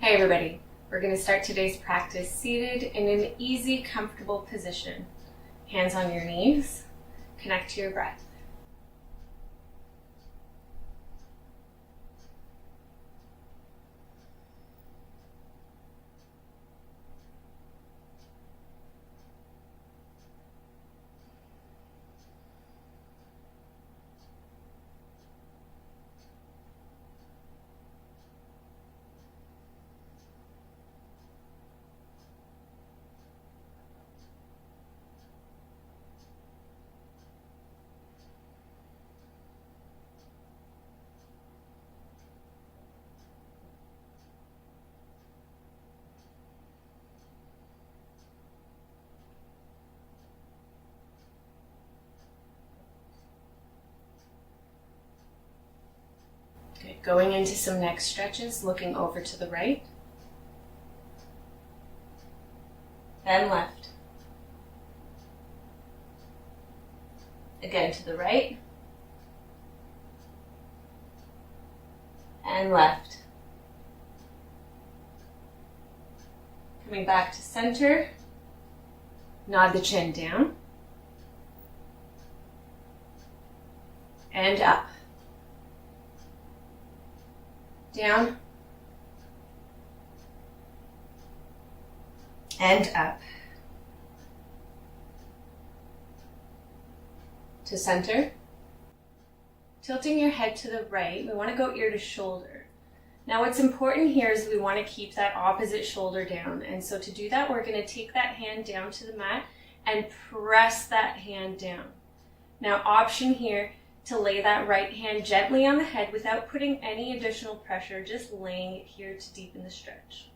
Hey everybody, we're going to start today's practice seated in an easy, comfortable position. Hands on your knees, connect to your breath. Good. Going into some neck stretches, looking over to the right, then left. Again to the right, and left. Coming back to center, nod the chin down, and up. Down, and up. To center. Tilting your head to the right, we want to go ear to shoulder. Now what's important here is we want to keep that opposite shoulder down. And so to do that, we're going to take that hand down to the mat and press that hand down. Now option here to lay that right hand gently on the head without putting any additional pressure, just laying it here to deepen the stretch.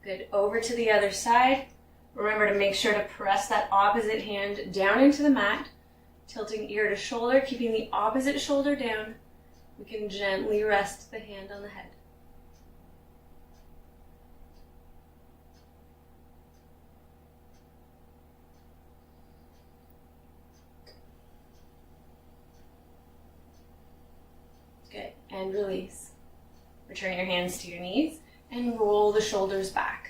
Good. Over to the other side. Remember to make sure to press that opposite hand down into the mat, tilting ear to shoulder, keeping the opposite shoulder down. We can gently rest the hand on the head. Good. And release. Return your hands to your knees and roll the shoulders back.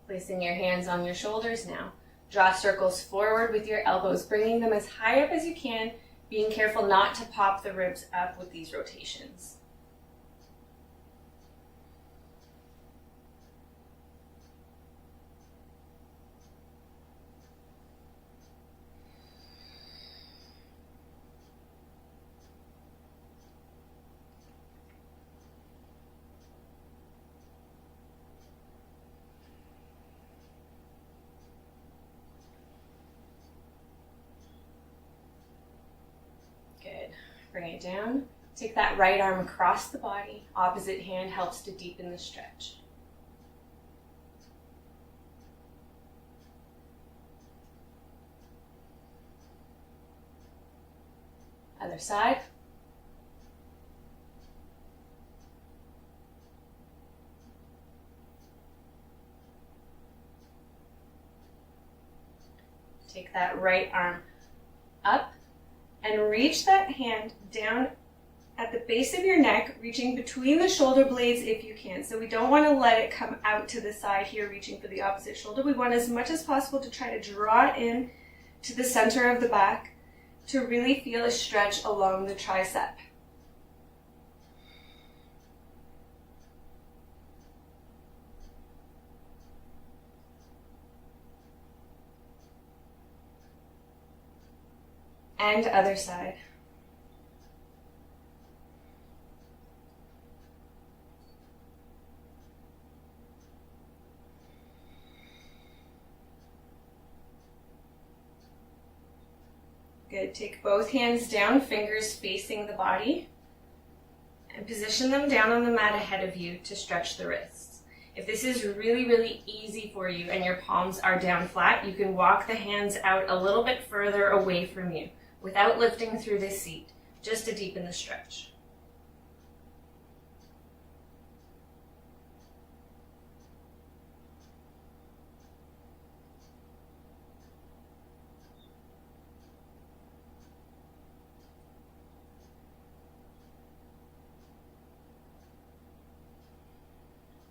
Placing your hands on your shoulders now. Draw circles forward with your elbows, bringing them as high up as you can, being careful not to pop the ribs up with these rotations. Good. Bring it down. Take that right arm across the body. Opposite hand helps to deepen the stretch. Other side. Take that right arm up and reach that hand down at the base of your neck, reaching between the shoulder blades if you can. So we don't want to let it come out to the side here, reaching for the opposite shoulder. We want as much as possible to try to draw it in to the center of the back to really feel a stretch along the tricep. And other side. Good. Take both hands down, fingers facing the body, and position them down on the mat ahead of you to stretch the wrists. If this is really, really easy for you and your palms are down flat, you can walk the hands out a little bit further away from you without lifting through the seat, just to deepen the stretch.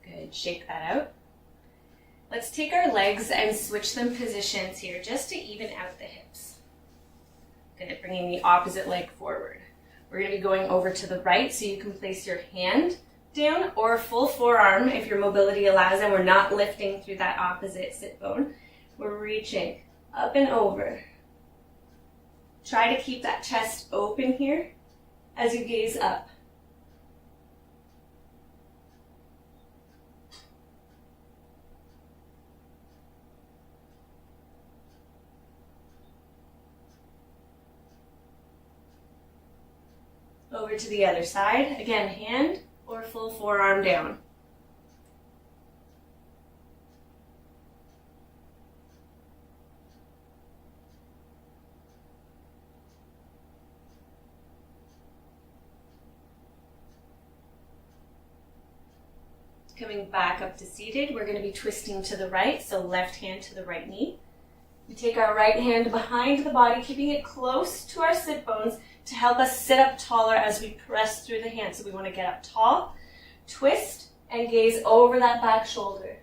Good, shake that out. Let's take our legs and switch them positions here just to even out the hips. Good, bringing the opposite leg forward. We're going to be going over to the right, so you can place your hand down or full forearm if your mobility allows, and we're not lifting through that opposite sit bone. We're reaching up and over. Try to keep that chest open here as you gaze up. Over to the other side. Again, hand or full forearm down. Coming back up to seated, we're going to be twisting to the right, so left hand to the right knee. We take our right hand behind the body, keeping it close to our sit bones to help us sit up taller as we press through the hands. So we want to get up tall, twist, and gaze over that back shoulder.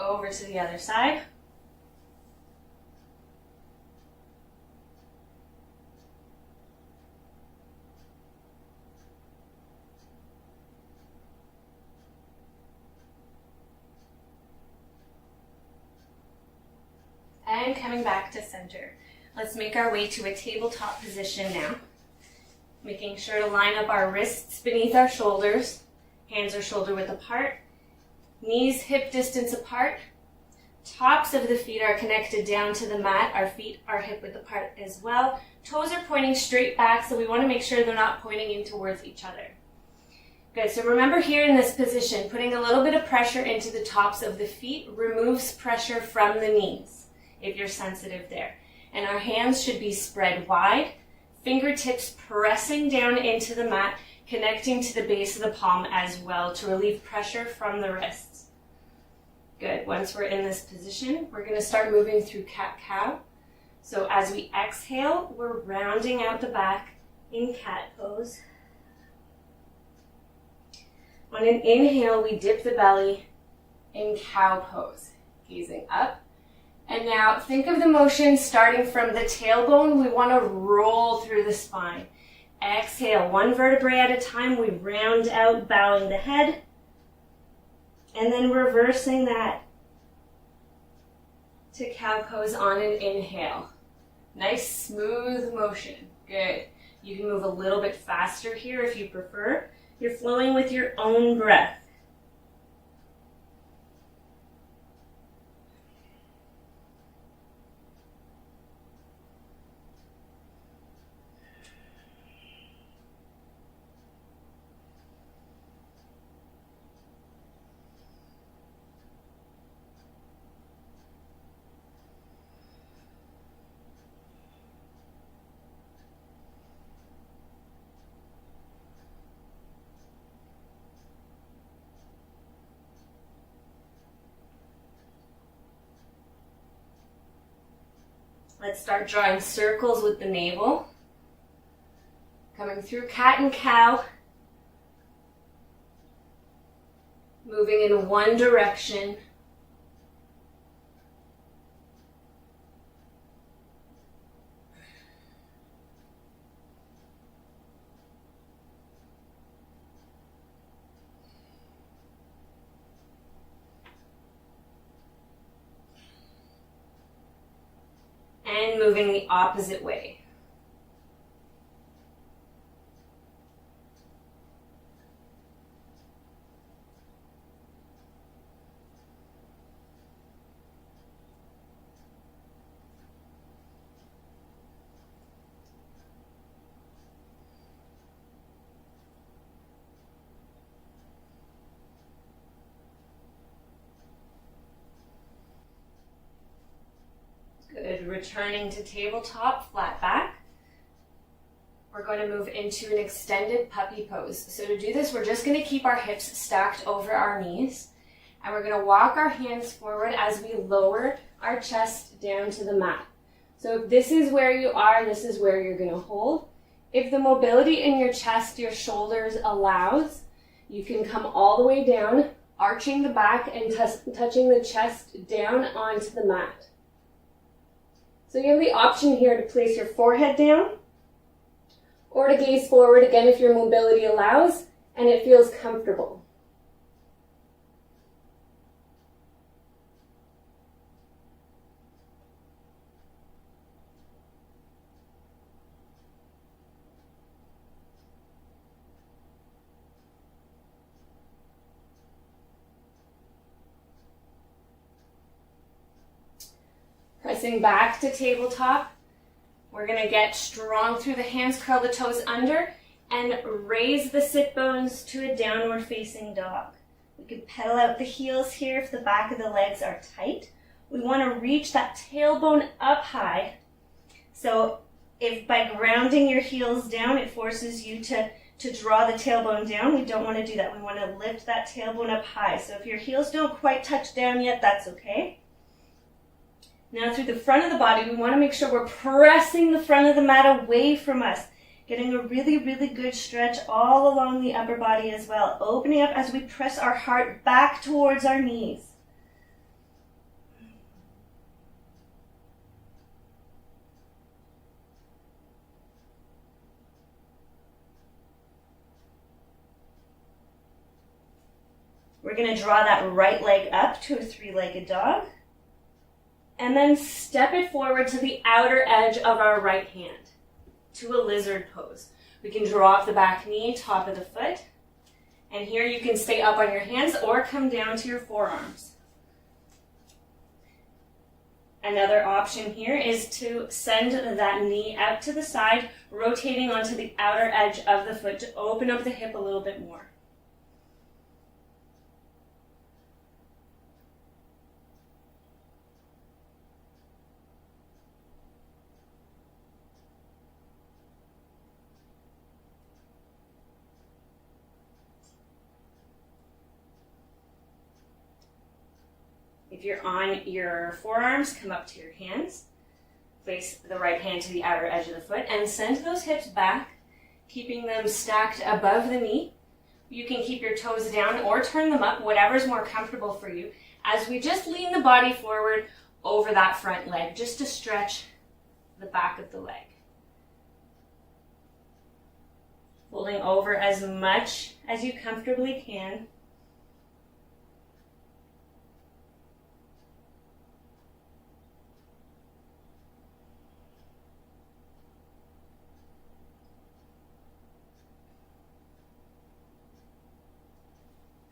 Over to the other side. And coming back to center. Let's make our way to a tabletop position now. Making sure to line up our wrists beneath our shoulders. Hands are shoulder width apart. Knees hip distance apart. Tops of the feet are connected down to the mat. Our feet are hip width apart as well. Toes are pointing straight back, so we want to make sure they're not pointing in towards each other. Good, so remember here in this position, putting a little bit of pressure into the tops of the feet removes pressure from the knees, if you're sensitive there. And our hands should be spread wide, fingertips pressing down into the mat, connecting to the base of the palm as well to relieve pressure from the wrists. Good, once we're in this position, we're going to start moving through cat-cow. So as we exhale, we're rounding out the back in cat pose. On an inhale, we dip the belly in cow pose, gazing up. And now think of the motion starting from the tailbone. We want to roll through the spine. Exhale, one vertebrae at a time. We round out, bowing the head. And then reversing that to cow pose on an inhale. Nice, smooth motion. Good. You can move a little bit faster here if you prefer. You're flowing with your own breath. Let's start drawing circles with the navel. Coming through cat and cow. Moving in one direction. And moving the opposite way. Returning to tabletop, flat back. We're going to move into an extended puppy pose. So to do this, we're just going to keep our hips stacked over our knees. And we're going to walk our hands forward as we lower our chest down to the mat. So if this is where you are, this is where you're going to hold. If the mobility in your chest, your shoulders allows, you can come all the way down, arching the back and touching the chest down onto the mat. So you have the option here to place your forehead down or to gaze forward, again, if your mobility allows and it feels comfortable. Pressing back to tabletop. We're going to get strong through the hands, curl the toes under, and raise the sit bones to a downward facing dog. We can pedal out the heels here if the back of the legs are tight. We want to reach that tailbone up high. So if by grounding your heels down, it forces you to draw the tailbone down, we don't want to do that. We want to lift that tailbone up high. So if your heels don't quite touch down yet, that's okay. Now through the front of the body, we want to make sure we're pressing the front of the mat away from us, getting a really, really good stretch all along the upper body as well, opening up as we press our heart back towards our knees. We're going to draw that right leg up to a three-legged dog. And then step it forward to the outer edge of our right hand, to a lizard pose. We can draw off the back knee, top of the foot. And here you can stay up on your hands or come down to your forearms. Another option here is to send that knee out to the side, rotating onto the outer edge of the foot to open up the hip a little bit more. If you're on your forearms, come up to your hands. Place the right hand to the outer edge of the foot and send those hips back, keeping them stacked above the knee. You can keep your toes down or turn them up, whatever's more comfortable for you, as we just lean the body forward over that front leg, just to stretch the back of the leg. Folding over as much as you comfortably can.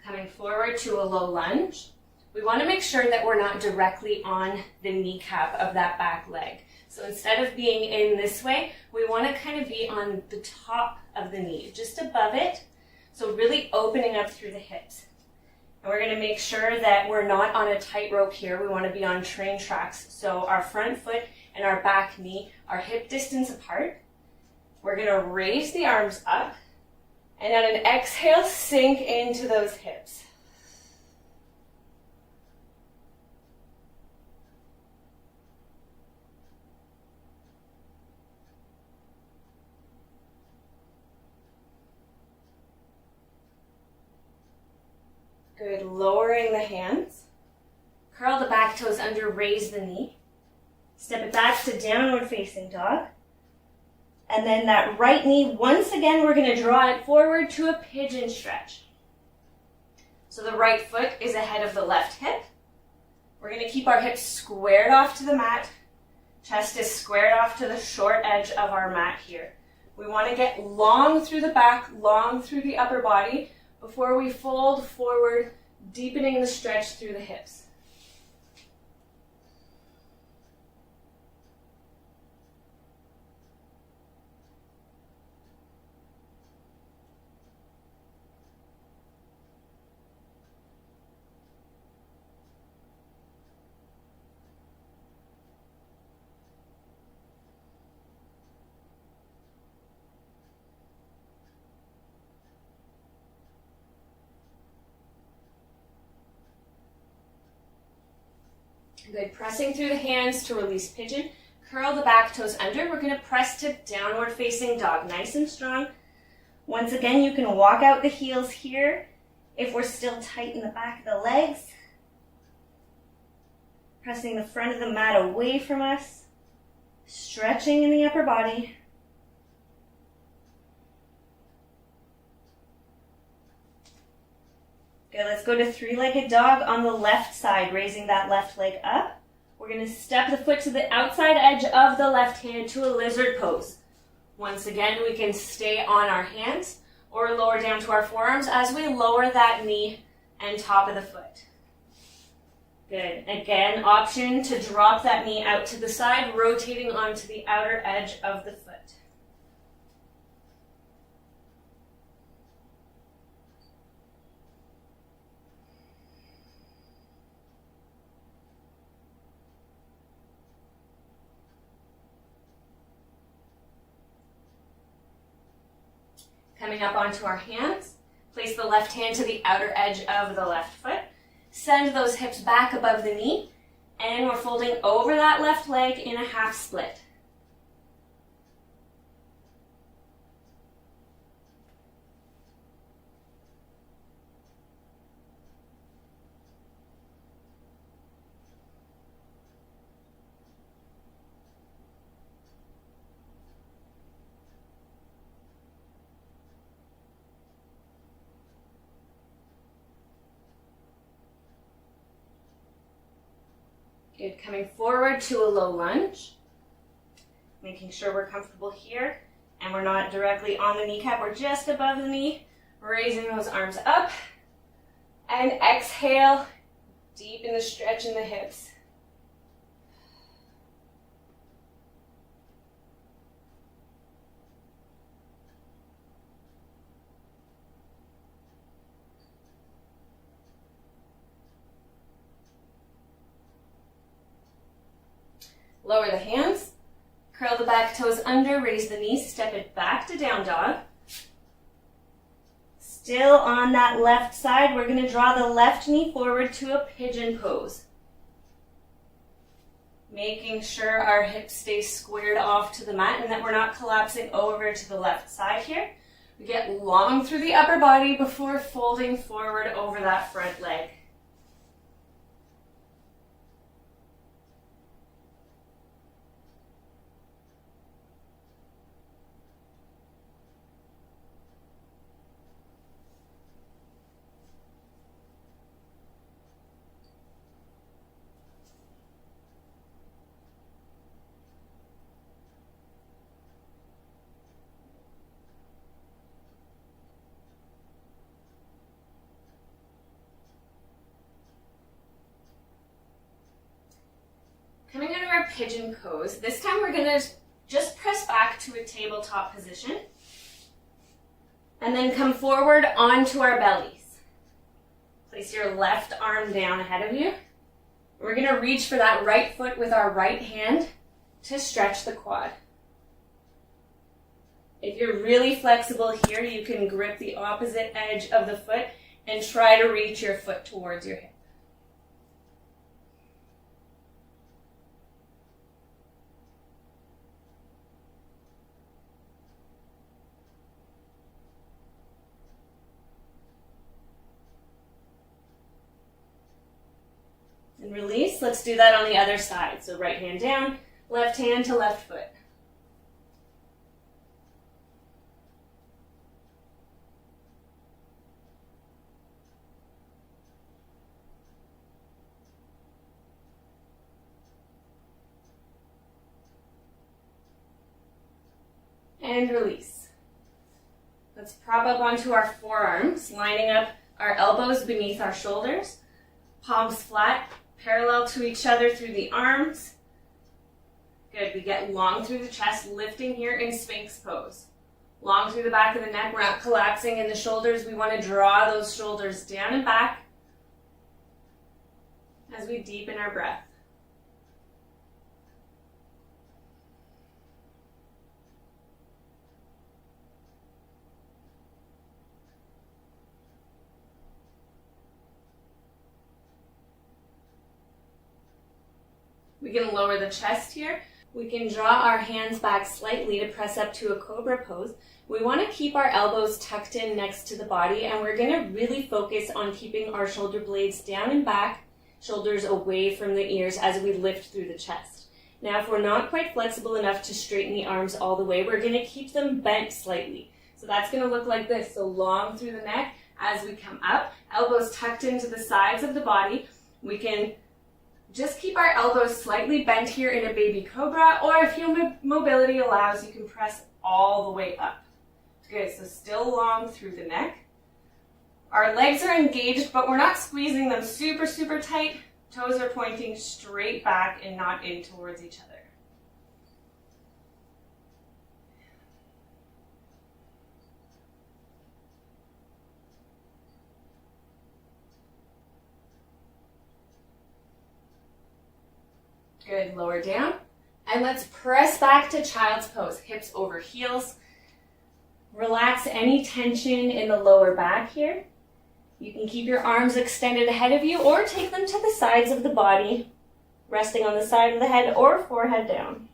Coming forward to a low lunge. We want to make sure that we're not directly on the kneecap of that back leg. So instead of being in this way, we want to kind of be on the top of the knee, just above it. So really opening up through the hips. And we're going to make sure that we're not on a tightrope here. We want to be on train tracks. So our front foot and our back knee are hip distance apart. We're going to raise the arms up. And on an exhale, sink into those hips. Good, lowering the hands. Curl the back toes under, raise the knee. Step it back to downward facing dog. And then that right knee, once again, we're going to draw it forward to a pigeon stretch. So the right foot is ahead of the left hip. We're going to keep our hips squared off to the mat. Chest is squared off to the short edge of our mat here. We want to get long through the back, long through the upper body before we fold forward, deepening the stretch through the hips. Good, pressing through the hands to release pigeon. Curl the back toes under. We're going to press to downward facing dog, nice and strong. Once again, you can walk out the heels here if we're still tight in the back of the legs. Pressing the front of the mat away from us. Stretching in the upper body. Good, let's go to three-legged dog on the left side, raising that left leg up. We're going to step the foot to the outside edge of the left hand to a lizard pose. Once again, we can stay on our hands or lower down to our forearms as we lower that knee and top of the foot. Good. Again, option to drop that knee out to the side, rotating onto the outer edge of the foot. Coming up onto our hands, place the left hand to the outer edge of the left foot. Send those hips back above the knee, and we're folding over that left leg in a half split. Good, coming forward to a low lunge. Making sure we're comfortable here and we're not directly on the kneecap, we're just above the knee. Raising those arms up and exhale, deep in the stretch in the hips. Lower the hands, curl the back toes under, raise the knees, step it back to down dog. Still on that left side, we're going to draw the left knee forward to a pigeon pose. Making sure our hips stay squared off to the mat and that we're not collapsing over to the left side here. We get long through the upper body before folding forward over that front leg. Coming out of our pigeon pose, this time we're going to just press back to a tabletop position and then come forward onto our bellies. Place your left arm down ahead of you. We're going to reach for that right foot with our right hand to stretch the quad. If you're really flexible here, you can grip the opposite edge of the foot and try to reach your foot towards your hip. And release. Let's do that on the other side. So right hand down, left hand to left foot. And release. Let's prop up onto our forearms, lining up our elbows beneath our shoulders, palms flat, parallel to each other through the arms. Good, we get long through the chest, lifting here in Sphinx pose. Long through the back of the neck, we're not collapsing in the shoulders. We want to draw those shoulders down and back as we deepen our breath. We can lower the chest here. We can draw our hands back slightly to press up to a cobra pose. We want to keep our elbows tucked in next to the body, and we're going to really focus on keeping our shoulder blades down and back, shoulders away from the ears as we lift through the chest. Now, if we're not quite flexible enough to straighten the arms all the way, we're going to keep them bent slightly. So that's going to look like this. So long through the neck as we come up, elbows tucked into the sides of the body. We can just keep our elbows slightly bent here in a baby cobra, or if your mobility allows, you can press all the way up. Good, so still long through the neck. Our legs are engaged, but we're not squeezing them super, super tight. Toes are pointing straight back and not in towards each other. Good, lower down. And let's press back to child's pose, hips over heels. Relax any tension in the lower back here. You can keep your arms extended ahead of you or take them to the sides of the body, resting on the side of the head or forehead down.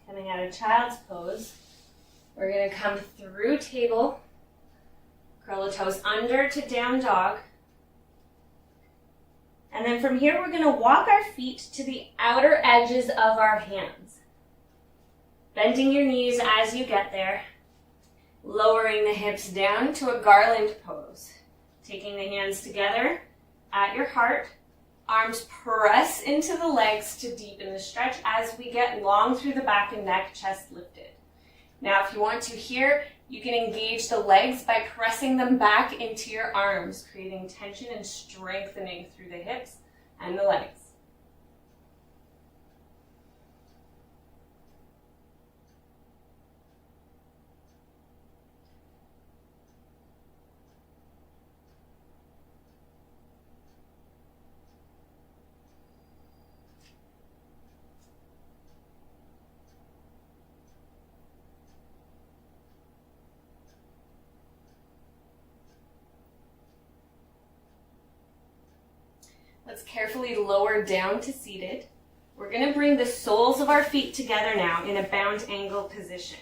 Coming out of child's pose, we're going to come through table, curl the toes under to down dog. And then from here, we're going to walk our feet to the outer edges of our hands. Bending your knees as you get there, lowering the hips down to a garland pose. Taking the hands together at your heart. Arms press into the legs to deepen the stretch as we get long through the back and neck, chest lifted. Now, if you want to here, you can engage the legs by pressing them back into your arms, creating tension and strengthening through the hips and the legs. Let's carefully lower down to seated. We're going to bring the soles of our feet together now in a bound angle position.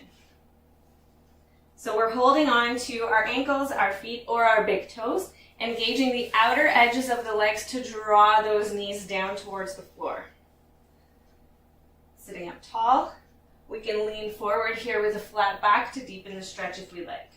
So we're holding on to our ankles, our feet, or our big toes, engaging the outer edges of the legs to draw those knees down towards the floor. Sitting up tall, we can lean forward here with a flat back to deepen the stretch if we like.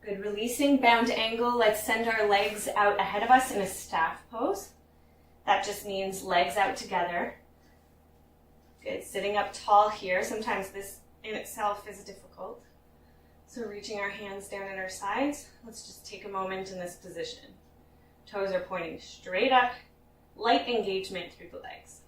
Good, releasing bound angle. Let's send our legs out ahead of us in a staff pose. That just means legs out together. Good, sitting up tall here. Sometimes this in itself is difficult. So reaching our hands down at our sides. Let's just take a moment in this position. Toes are pointing straight up, light engagement through the legs.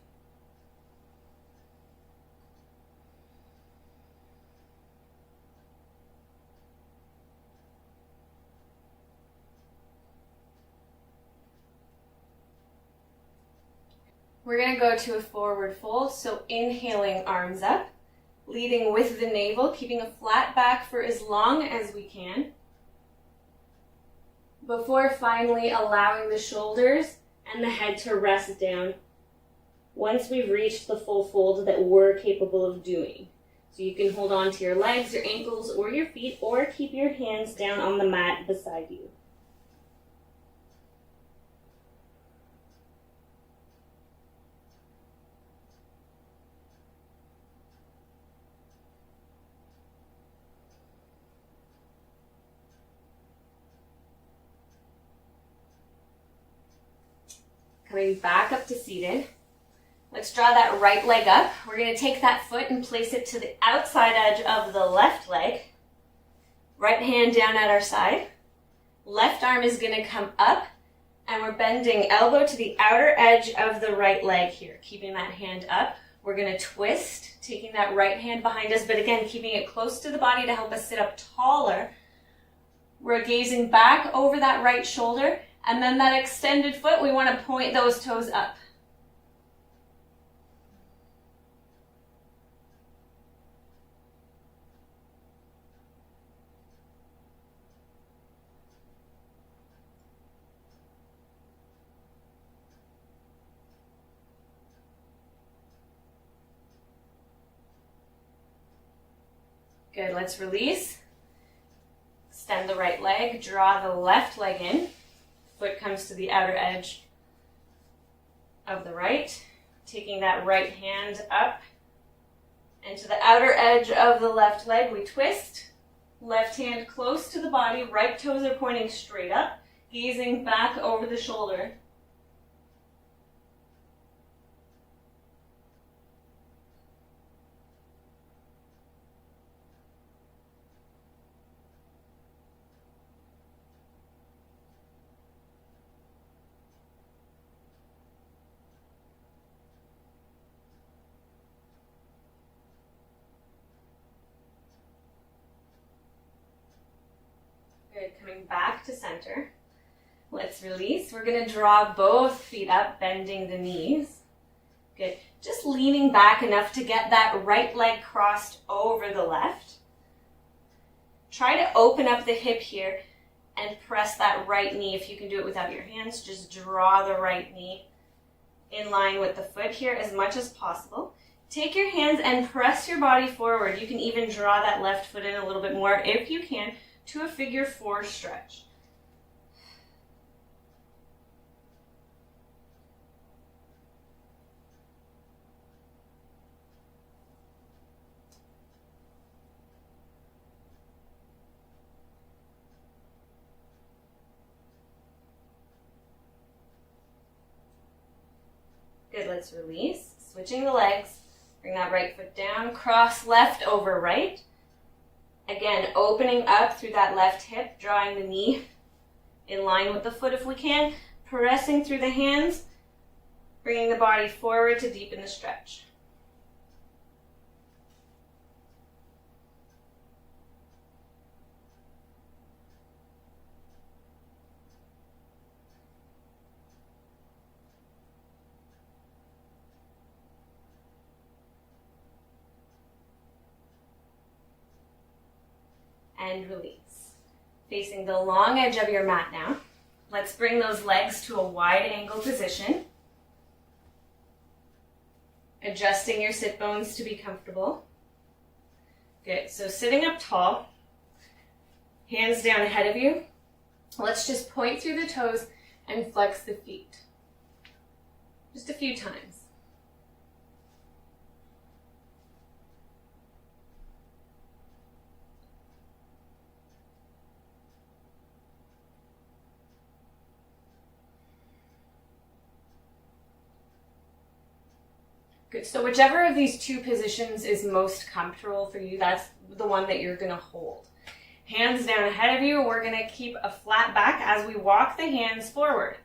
We're going to go to a forward fold, so inhaling arms up, leading with the navel, keeping a flat back for as long as we can, before finally allowing the shoulders and the head to rest down once we've reached the full fold that we're capable of doing. So you can hold on to your legs, your ankles, or your feet, or keep your hands down on the mat beside you. Coming back up to seated. Let's draw that right leg up. We're going to take that foot and place it to the outside edge of the left leg. Right hand down at our side. Left arm is going to come up, and we're bending elbow to the outer edge of the right leg here, keeping that hand up. We're going to twist, taking that right hand behind us, but again, keeping it close to the body to help us sit up taller. We're gazing back over that right shoulder, and then that extended foot, we want to point those toes up. Good, let's release. Extend the right leg, draw the left leg in. Foot comes to the outer edge of the right. Taking that right hand up and to the outer edge of the left leg, we twist. Left hand close to the body, right toes are pointing straight up, gazing back over the shoulder. Good, coming back to center. Let's release. We're going to draw both feet up, bending the knees. Good. Just leaning back enough to get that right leg crossed over the left. Try to open up the hip here and press that right knee. If you can do it without your hands, just draw the right knee in line with the foot here as much as possible. Take your hands and press your body forward. You can even draw that left foot in a little bit more if you can, to a figure 4 stretch. Good, let's release. Switching the legs. Bring that right foot down, cross left over right. Again, opening up through that left hip, drawing the knee in line with the foot if we can, pressing through the hands, bringing the body forward to deepen the stretch. And release. Facing the long edge of your mat now. Let's bring those legs to a wide angle position. Adjusting your sit bones to be comfortable. Good, so sitting up tall, hands down ahead of you. Let's just point through the toes and flex the feet. Just a few times. Good. So whichever of these two positions is most comfortable for you, that's the one that you're going to hold. Hands down ahead of you, we're going to keep a flat back as we walk the hands forward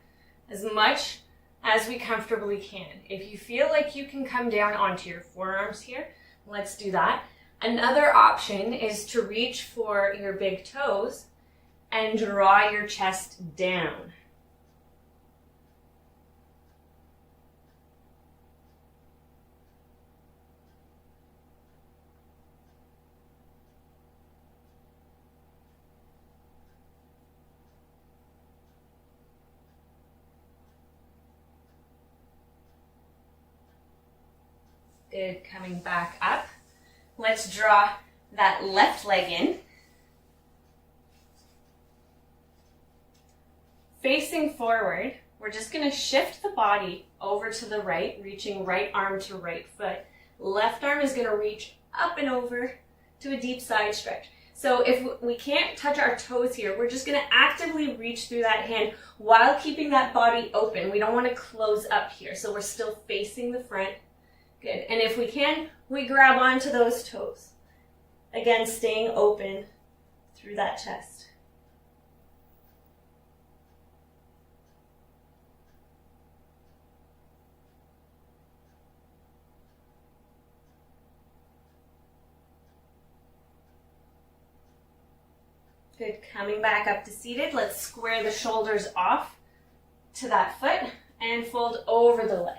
as much as we comfortably can. If you feel like you can come down onto your forearms here, let's do that. Another option is to reach for your big toes and draw your chest down. Good, coming back up. Let's draw that left leg in. Facing forward, we're just going to shift the body over to the right, reaching right arm to right foot. Left arm is going to reach up and over to a deep side stretch. So if we can't touch our toes here, we're just going to actively reach through that hand while keeping that body open. We don't want to close up here, so we're still facing the front. Good. And if we can, we grab onto those toes. Again, staying open through that chest. Good, coming back up to seated. Let's square the shoulders off to that foot and fold over the leg.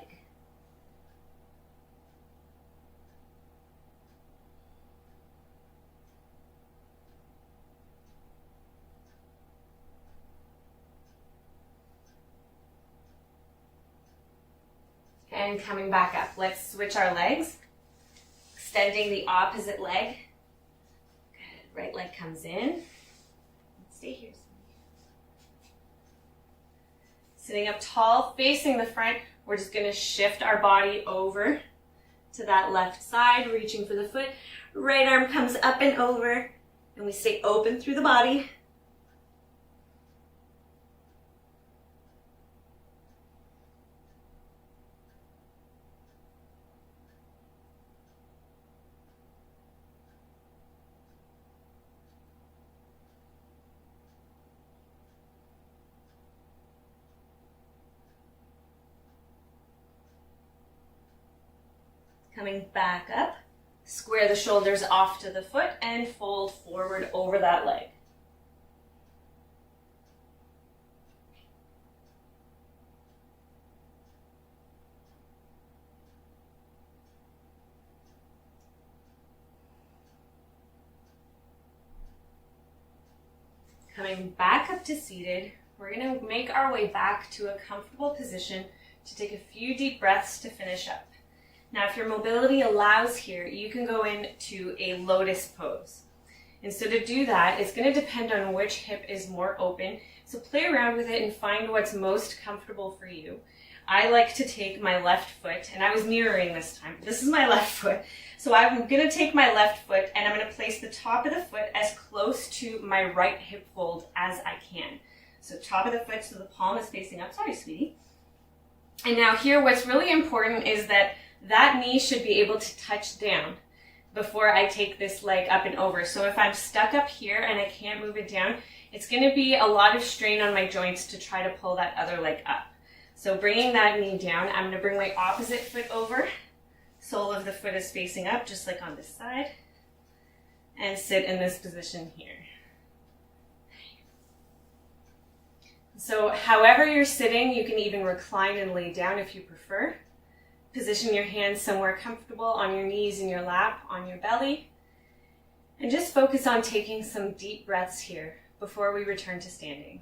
And coming back up, let's switch our legs. Extending the opposite leg. Good, right leg comes in. Stay here. Sitting up tall, facing the front, we're just going to shift our body over to that left side, reaching for the foot. Right arm comes up and over, and we stay open through the body. Coming back up, square the shoulders off to the foot and fold forward over that leg. Coming back up to seated, we're going to make our way back to a comfortable position to take a few deep breaths to finish up. Now, if your mobility allows here, you can go into a lotus pose. And so to do that, it's going to depend on which hip is more open. So play around with it and find what's most comfortable for you. I like to take my left foot, and I was mirroring this time, but this is my left foot. So I'm going to take my left foot and I'm going to place the top of the foot as close to my right hip fold as I can. So top of the foot so the palm is facing up. Sorry, sweetie. And now here, what's really important is that knee should be able to touch down before I take this leg up and over. So if I'm stuck up here and I can't move it down, it's going to be a lot of strain on my joints to try to pull that other leg up. So bringing that knee down, I'm going to bring my opposite foot over. Sole of the foot is facing up, just like on this side. And sit in this position here. So however you're sitting, you can even recline and lay down if you prefer. Position your hands somewhere comfortable on your knees, in your lap, on your belly. And just focus on taking some deep breaths here before we return to standing.